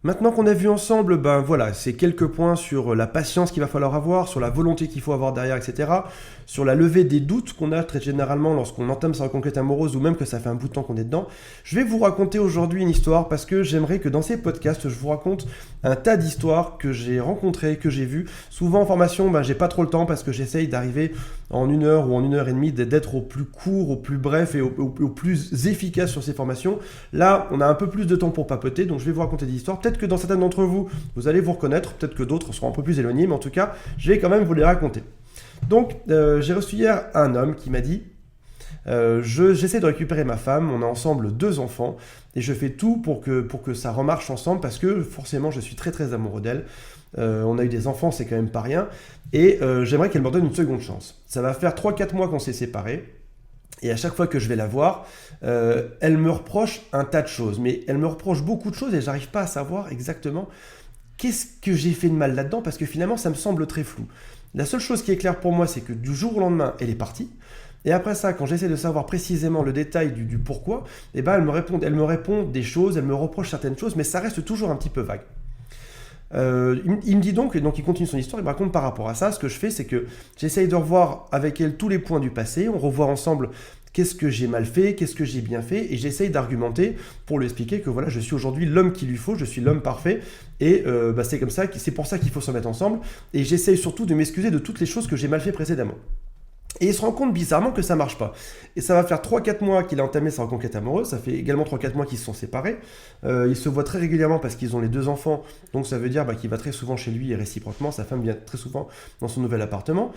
Maintenant qu'on a vu ensemble, ben voilà, c'est quelques points sur la patience qu'il va falloir avoir, sur la volonté qu'il faut avoir derrière, etc. Sur la levée des doutes qu'on a très généralement lorsqu'on entame sa reconquête amoureuse ou même que ça fait un bout de temps qu'on est dedans. Je vais vous raconter aujourd'hui une histoire parce que j'aimerais que dans ces podcasts, je vous raconte un tas d'histoires que j'ai rencontrées, que j'ai vues. Souvent en formation, ben, j'ai pas trop le temps parce que j'essaye d'arriver en 1 heure ou en 1 heure et demie, d'être au plus court, au plus bref et au plus efficace sur ces formations. Là, on a un peu plus de temps pour papoter, donc je vais vous raconter des histoires. Peut-être que dans certaines d'entre vous, vous allez vous reconnaître, peut-être que d'autres seront un peu plus éloignés, mais en tout cas, je vais quand même vous les raconter. Donc, j'ai reçu hier un homme qui m'a dit j'essaie de récupérer ma femme, on a ensemble 2 enfants, et je fais tout pour que ça remarche ensemble, parce que forcément, je suis très très amoureux d'elle. On a eu des enfants, c'est quand même pas rien, et j'aimerais qu'elle me donne une seconde chance. Ça va faire 3-4 mois qu'on s'est séparés, et à chaque fois que je vais la voir, elle me reproche un tas de choses, mais elle me reproche beaucoup de choses, et j'arrive pas à savoir exactement qu'est-ce que j'ai fait de mal là-dedans, parce que finalement, ça me semble très flou. La seule chose qui est claire pour moi, c'est que du jour au lendemain, elle est partie. Et après ça, quand j'essaie de savoir précisément le détail du pourquoi, eh ben elle me répond des choses, elle me reproche certaines choses, mais ça reste toujours un petit peu vague. Il me dit donc il continue son histoire, il me raconte par rapport à ça, ce que je fais, c'est que j'essaye de revoir avec elle tous les points du passé, on revoit ensemble qu'est-ce que j'ai mal fait, qu'est-ce que j'ai bien fait, et j'essaye d'argumenter pour lui expliquer que voilà, je suis aujourd'hui l'homme qu'il lui faut, je suis l'homme parfait, et c'est comme ça, c'est pour ça qu'il faut se mettre ensemble, et j'essaye surtout de m'excuser de toutes les choses que j'ai mal fait précédemment. Et il se rend compte bizarrement que ça marche pas. Et ça va faire 3-4 mois qu'il a entamé sa reconquête amoureuse, ça fait également 3-4 mois qu'ils se sont séparés. Ils se voient très régulièrement parce qu'ils ont les 2 enfants, donc ça veut dire qu'il va très souvent chez lui et réciproquement, sa femme vient très souvent dans son nouvel appartement.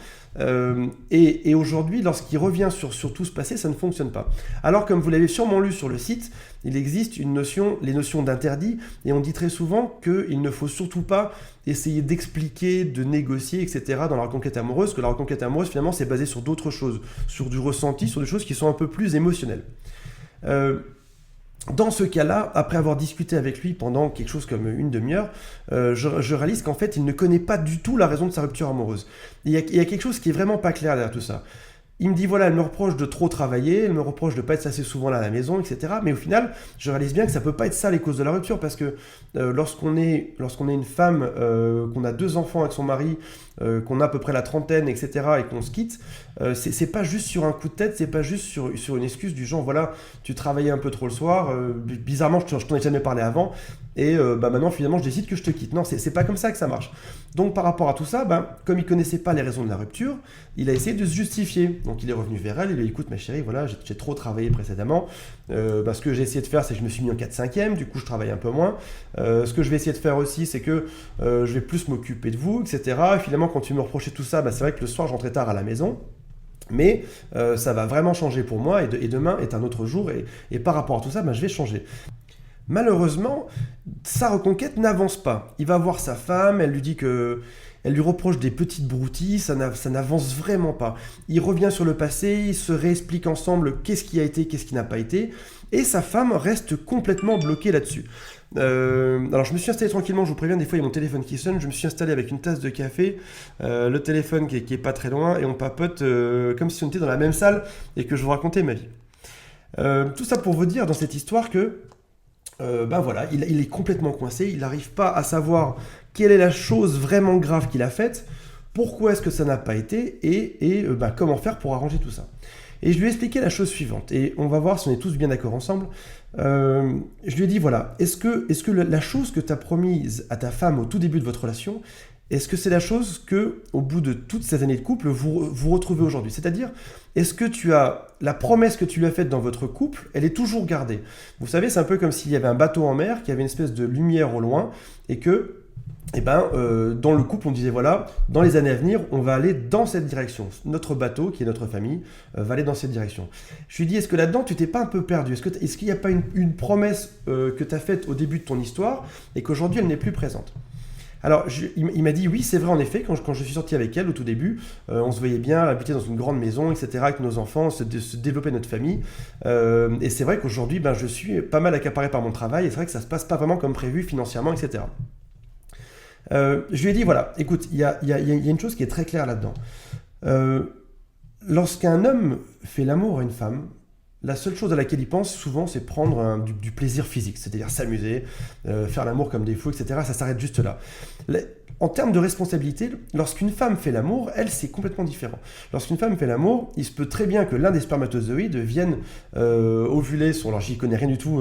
Et aujourd'hui, lorsqu'il revient sur tout ce passé, ça ne fonctionne pas. Alors comme vous l'avez sûrement lu sur le site, il existe les notions d'interdit, et on dit très souvent qu'il ne faut surtout pas essayer d'expliquer, de négocier, etc. dans la reconquête amoureuse, que la reconquête amoureuse finalement c'est basé sur d'autres choses, sur du ressenti, sur des choses qui sont un peu plus émotionnelles. Dans ce cas-là, après avoir discuté avec lui pendant quelque chose comme une demi-heure, je réalise qu'en fait il ne connaît pas du tout la raison de sa rupture amoureuse. Il y a quelque chose qui est vraiment pas clair derrière tout ça. Il me dit voilà, elle me reproche de trop travailler, elle me reproche de ne pas être assez souvent là à la maison, etc. Mais au final, je réalise bien que ça ne peut pas être ça les causes de la rupture, parce que lorsqu'on est une femme, qu'on a 2 enfants avec son mari, qu'on a à peu près la trentaine, etc., et qu'on se quitte, c'est pas juste sur un coup de tête, c'est pas juste sur une excuse du genre voilà, tu travaillais un peu trop le soir, bizarrement je t'en ai jamais parlé avant, et maintenant finalement je décide que je te quitte. Non, c'est pas comme ça que ça marche. Donc par rapport à tout ça, comme il connaissait pas les raisons de la rupture, il a essayé de se justifier. Donc il est revenu vers elle, il lui a dit écoute ma chérie, voilà, j'ai trop travaillé précédemment, ce que j'ai essayé de faire c'est que je me suis mis en 4/5e, du coup je travaille un peu moins, ce que je vais essayer de faire aussi c'est que je vais plus m'occuper de vous, etc. Et finalement quand tu me reprochais tout ça, c'est vrai que le soir je rentrais tard à la maison, mais ça va vraiment changer pour moi, et demain est un autre jour, et par rapport à tout ça, je vais changer. Malheureusement, sa reconquête n'avance pas. Il va voir sa femme, elle lui dit que... Elle lui reproche des petites broutilles, ça n'avance vraiment pas. Il revient sur le passé, ils se réexpliquent ensemble qu'est-ce qui a été, qu'est-ce qui n'a pas été, et sa femme reste complètement bloquée là-dessus. Alors je me suis installé tranquillement, je vous préviens, des fois il y a mon téléphone qui sonne, je me suis installé avec une tasse de café, le téléphone qui est pas très loin, et on papote comme si on était dans la même salle et que je vous racontais ma vie. Tout ça pour vous dire dans cette histoire que voilà, il est complètement coincé, il n'arrive pas à savoir quelle est la chose vraiment grave qu'il a faite, pourquoi est-ce que ça n'a pas été, et comment faire pour arranger tout ça. Et je lui ai expliqué la chose suivante, et on va voir si on est tous bien d'accord ensemble. Je lui ai dit voilà, est-ce que la chose que tu as promise à ta femme au tout début de votre relation, est-ce que c'est la chose que, au bout de toutes ces années de couple, vous retrouvez aujourd'hui? C'est-à-dire, est-ce que la promesse que tu lui as faite dans votre couple, elle est toujours gardée? Vous savez, c'est un peu comme s'il y avait un bateau en mer, qui avait une espèce de lumière au loin, et que, dans le couple, on disait voilà, dans les années à venir, on va aller dans cette direction. Notre bateau, qui est notre famille, va aller dans cette direction. Je lui ai dit, est-ce que là-dedans, tu t'es pas un peu perdu? Est-ce qu'il n'y a pas une promesse que tu as faite au début de ton histoire, et qu'aujourd'hui, elle n'est plus présente? Alors, il m'a dit oui, c'est vrai en effet, quand je suis sorti avec elle au tout début, on se voyait bien habiter dans une grande maison, etc., avec nos enfants, se développer notre famille. Et c'est vrai qu'aujourd'hui, je suis pas mal accaparé par mon travail, et c'est vrai que ça se passe pas vraiment comme prévu financièrement, etc. Je lui ai dit voilà, écoute, il y a une chose qui est très claire là-dedans. Lorsqu'un homme fait l'amour à une femme, la seule chose à laquelle ils pensent souvent, c'est prendre du plaisir physique, c'est-à-dire s'amuser, faire l'amour comme des fous, etc. Ça s'arrête juste là. En termes de responsabilité, lorsqu'une femme fait l'amour, elle, c'est complètement différent. Lorsqu'une femme fait l'amour, il se peut très bien que l'un des spermatozoïdes vienne ovuler sur... Alors, j'y connais rien du tout,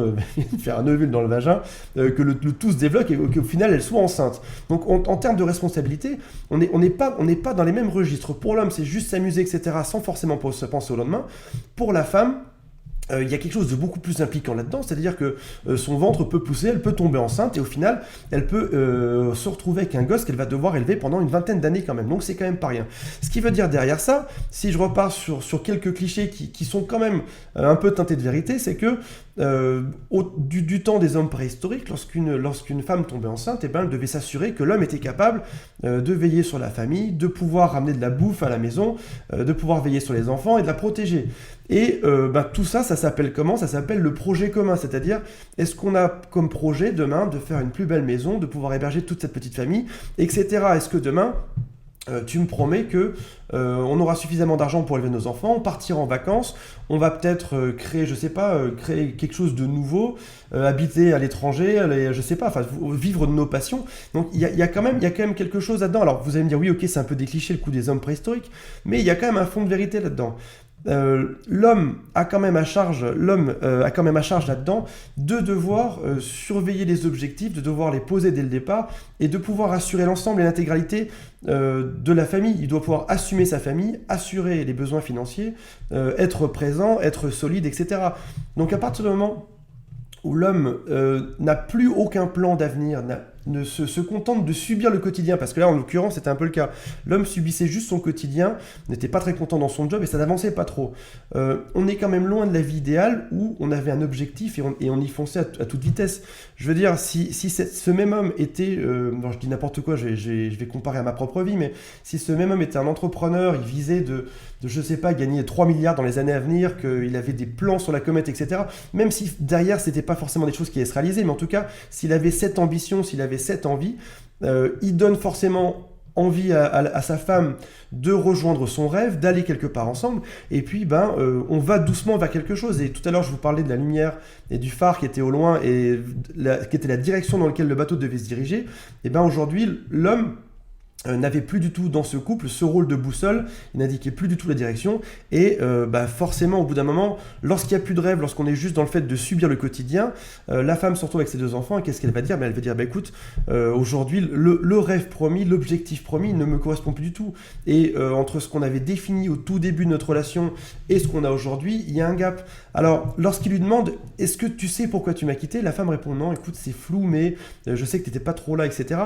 faire un ovule dans le vagin, que le tout se développe et qu'au final, elle soit enceinte. Donc, en termes de responsabilité, on n'est pas dans les mêmes registres. Pour l'homme, c'est juste s'amuser, etc., sans forcément penser au lendemain. Pour la femme, il y a quelque chose de beaucoup plus impliquant là-dedans, c'est-à-dire que son ventre peut pousser, elle peut tomber enceinte et au final, elle peut se retrouver avec un gosse qu'elle va devoir élever pendant une vingtaine d'années quand même. Donc c'est quand même pas rien. Ce qui veut dire derrière ça, si je repars sur quelques clichés qui sont quand même un peu teintés de vérité, c'est que du temps des hommes préhistoriques, lorsqu'une femme tombait enceinte, eh ben, elle devait s'assurer que l'homme était capable de veiller sur la famille, de pouvoir ramener de la bouffe à la maison, de pouvoir veiller sur les enfants et de la protéger. Et tout ça, ça s'appelle comment? Ça s'appelle le projet commun, c'est-à-dire est-ce qu'on a comme projet demain de faire une plus belle maison, de pouvoir héberger toute cette petite famille, etc. Est-ce que demain, tu me promets que on aura suffisamment d'argent pour élever nos enfants, on partira en vacances, on va peut-être créer quelque chose de nouveau, habiter à l'étranger, je sais pas, enfin vivre de nos passions. Donc il y a quand même quelque chose là-dedans. Alors vous allez me dire oui, ok, c'est un peu des clichés le coup des hommes préhistoriques, mais il y a quand même un fond de vérité là-dedans. L'homme a quand même à charge là-dedans de devoir surveiller les objectifs, de devoir les poser dès le départ et de pouvoir assurer l'ensemble et l'intégralité de la famille. Il doit pouvoir assumer sa famille, assurer les besoins financiers, être présent, être solide, etc. Donc à partir du moment où l'homme n'a plus aucun plan d'avenir, ne se contente de subir le quotidien, parce que là en l'occurrence c'était un peu le cas, l'homme subissait juste son quotidien, n'était pas très content dans son job et ça n'avançait pas trop. On est quand même loin de la vie idéale où on avait un objectif et on y fonçait à toute vitesse. Je veux dire, si ce même homme était, je dis n'importe quoi, je vais comparer à ma propre vie, mais si ce même homme était un entrepreneur, il visait de je sais pas, gagner 3 milliards dans les années à venir, qu'il avait des plans sur la comète, etc. Même si derrière, c'était pas forcément des choses qui allaient se réaliser, mais en tout cas, s'il avait cette ambition, s'il avait cette envie, il donne forcément envie à sa femme de rejoindre son rêve, d'aller quelque part ensemble, et puis on va doucement vers quelque chose. Et tout à l'heure, je vous parlais de la lumière et du phare qui était au loin et qui était la direction dans laquelle le bateau devait se diriger. Et aujourd'hui, l'homme n'avait plus du tout dans ce couple ce rôle de boussole, il n'indiquait plus du tout la direction et forcément au bout d'un moment, lorsqu'il n'y a plus de rêve, lorsqu'on est juste dans le fait de subir le quotidien, la femme se retrouve avec ses 2 enfants et qu'est-ce qu'elle va dire? Elle va dire écoute, aujourd'hui le rêve promis, l'objectif promis ne me correspond plus du tout et entre ce qu'on avait défini au tout début de notre relation et ce qu'on a aujourd'hui, il y a un gap. Alors lorsqu'il lui demande est-ce que tu sais pourquoi tu m'as quitté, la femme répond non, écoute c'est flou mais je sais que tu n'étais pas trop là, etc.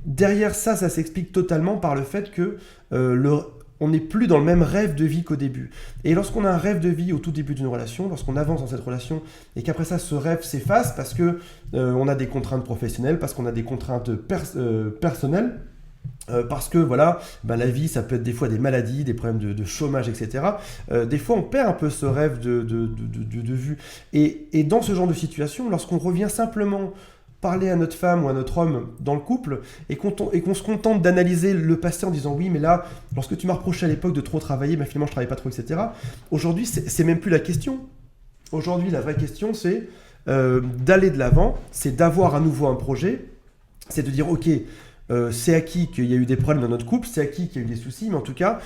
Derrière ça s'explique totalement par le fait que on n'est plus dans le même rêve de vie qu'au début. Et lorsqu'on a un rêve de vie au tout début d'une relation, lorsqu'on avance dans cette relation et qu'après ça, ce rêve s'efface parce que on a des contraintes professionnelles, parce qu'on a des contraintes personnelles, parce que voilà, la vie, ça peut être des fois des maladies, des problèmes de chômage, etc. Des fois, on perd un peu ce rêve de vue. Et dans ce genre de situation, lorsqu'on revient simplement parler à notre femme ou à notre homme dans le couple et qu'on se contente d'analyser le passé en disant oui mais là lorsque tu m'as reproché à l'époque de trop travailler finalement je travaillais pas trop, etc. Aujourd'hui c'est même plus la question. Aujourd'hui la vraie question c'est d'aller de l'avant, c'est d'avoir à nouveau un projet, c'est de dire ok, c'est acquis qu'il y a eu des problèmes dans notre couple, c'est acquis qu'il y a eu des soucis, mais en tout cas,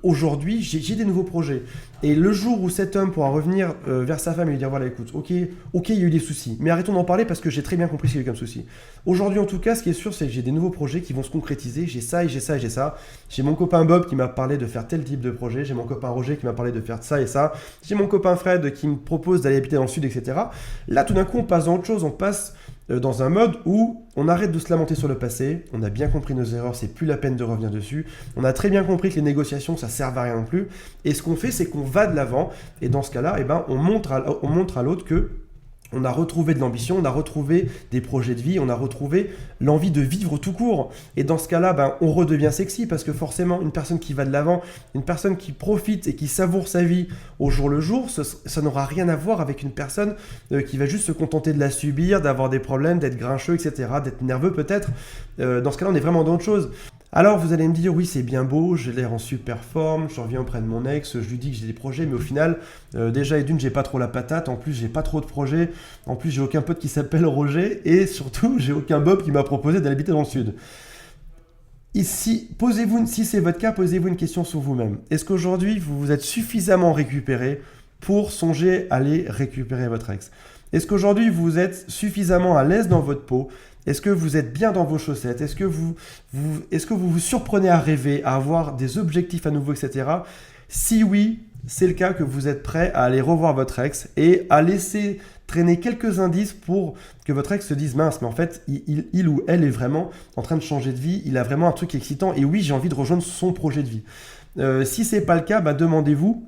aujourd'hui, j'ai des nouveaux projets. Et le jour où cet homme pourra revenir vers sa femme et lui dire, voilà, écoute, ok, il y a eu des soucis, mais arrêtons d'en parler parce que j'ai très bien compris ce qu'il y a eu comme souci. Aujourd'hui, en tout cas, ce qui est sûr, c'est que j'ai des nouveaux projets qui vont se concrétiser, j'ai ça et j'ai ça et j'ai ça. J'ai mon copain Bob qui m'a parlé de faire tel type de projet, j'ai mon copain Roger qui m'a parlé de faire ça et ça, j'ai mon copain Fred qui me propose d'aller habiter dans le sud, etc. Là, tout d'un coup, on passe dans autre chose, on passe dans un mode où on arrête de se lamenter sur le passé, on a bien compris nos erreurs, c'est plus la peine de revenir dessus, on a très bien compris que les négociations ça sert à rien non plus, et ce qu'on fait c'est qu'on va de l'avant, et dans ce cas-là, on montre à l'autre que on a retrouvé de l'ambition, on a retrouvé des projets de vie, on a retrouvé l'envie de vivre tout court. Et dans ce cas-là, on redevient sexy parce que forcément, une personne qui va de l'avant, une personne qui profite et qui savoure sa vie au jour le jour, ça n'aura rien à voir avec une personne qui va juste se contenter de la subir, d'avoir des problèmes, d'être grincheux, etc., d'être nerveux peut-être. Dans ce cas-là, on est vraiment dans autre chose. Alors vous allez me dire, oui c'est bien beau, j'ai l'air en super forme, je reviens auprès de mon ex, je lui dis que j'ai des projets, mais au final, déjà et d'une, j'ai pas trop la patate, en plus j'ai pas trop de projets, en plus j'ai aucun pote qui s'appelle Roger, et surtout j'ai aucun Bob qui m'a proposé d'habiter dans le sud. Ici, si c'est votre cas, posez-vous une question sur vous-même. Est-ce qu'aujourd'hui vous vous êtes suffisamment récupéré pour songer à aller récupérer votre ex? Est-ce qu'aujourd'hui vous êtes suffisamment à l'aise dans votre peau? Est-ce que vous êtes bien dans vos chaussettes? Est-ce que vous vous surprenez à rêver, à avoir des objectifs à nouveau, etc. Si oui, c'est le cas que vous êtes prêt à aller revoir votre ex et à laisser traîner quelques indices pour que votre ex se dise mince, mais en fait, il ou elle est vraiment en train de changer de vie, il a vraiment un truc excitant et oui, j'ai envie de rejoindre son projet de vie. Si ce n'est pas le cas, demandez-vous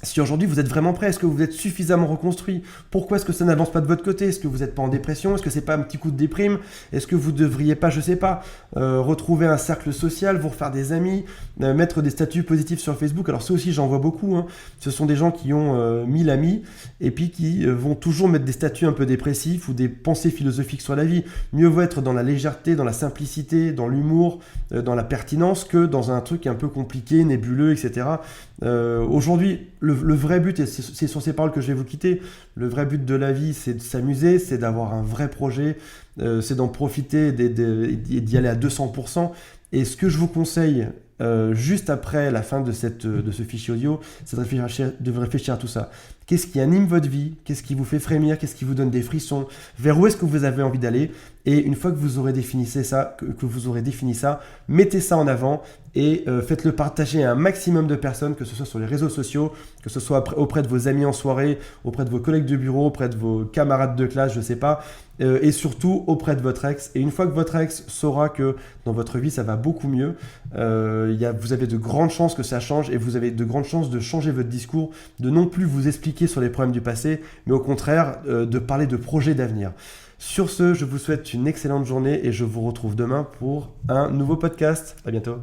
si aujourd'hui vous êtes vraiment prêt. Est-ce que vous êtes suffisamment reconstruit? Pourquoi est-ce que ça n'avance pas de votre côté? Est-ce que vous n'êtes pas en dépression? Est-ce que c'est pas un petit coup de déprime? Est-ce que vous devriez pas, je sais pas, retrouver un cercle social, vous refaire des amis, mettre des statuts positifs sur Facebook? Alors ça aussi j'en vois beaucoup, hein. Ce sont des gens qui ont 1000 amis et puis qui vont toujours mettre des statuts un peu dépressifs ou des pensées philosophiques sur la vie. Mieux vaut être dans la légèreté, dans la simplicité, dans l'humour, dans la pertinence que dans un truc un peu compliqué, nébuleux, etc. Aujourd'hui, le vrai but, et c'est sur ces paroles que je vais vous quitter, le vrai but de la vie, c'est de s'amuser, c'est d'avoir un vrai projet, c'est d'en profiter et d'y aller à 200%. Et ce que je vous conseille, juste après la fin de ce fichier audio, c'est de réfléchir à tout ça. Qu'est-ce qui anime votre vie? Qu'est-ce qui vous fait frémir? Qu'est-ce qui vous donne des frissons? Vers où est-ce que vous avez envie d'aller? Et une fois que vous aurez défini ça, mettez ça en avant et faites-le partager à un maximum de personnes, que ce soit sur les réseaux sociaux, que ce soit auprès de vos amis en soirée, auprès de vos collègues de bureau, auprès de vos camarades de classe, je ne sais pas, et surtout auprès de votre ex. Et une fois que votre ex saura que dans votre vie ça va beaucoup mieux, vous avez de grandes chances que ça change et vous avez de grandes chances de changer votre discours, de non plus vous expliquer sur les problèmes du passé, mais au contraire de parler de projets d'avenir. Sur ce, je vous souhaite une excellente journée et je vous retrouve demain pour un nouveau podcast. À bientôt.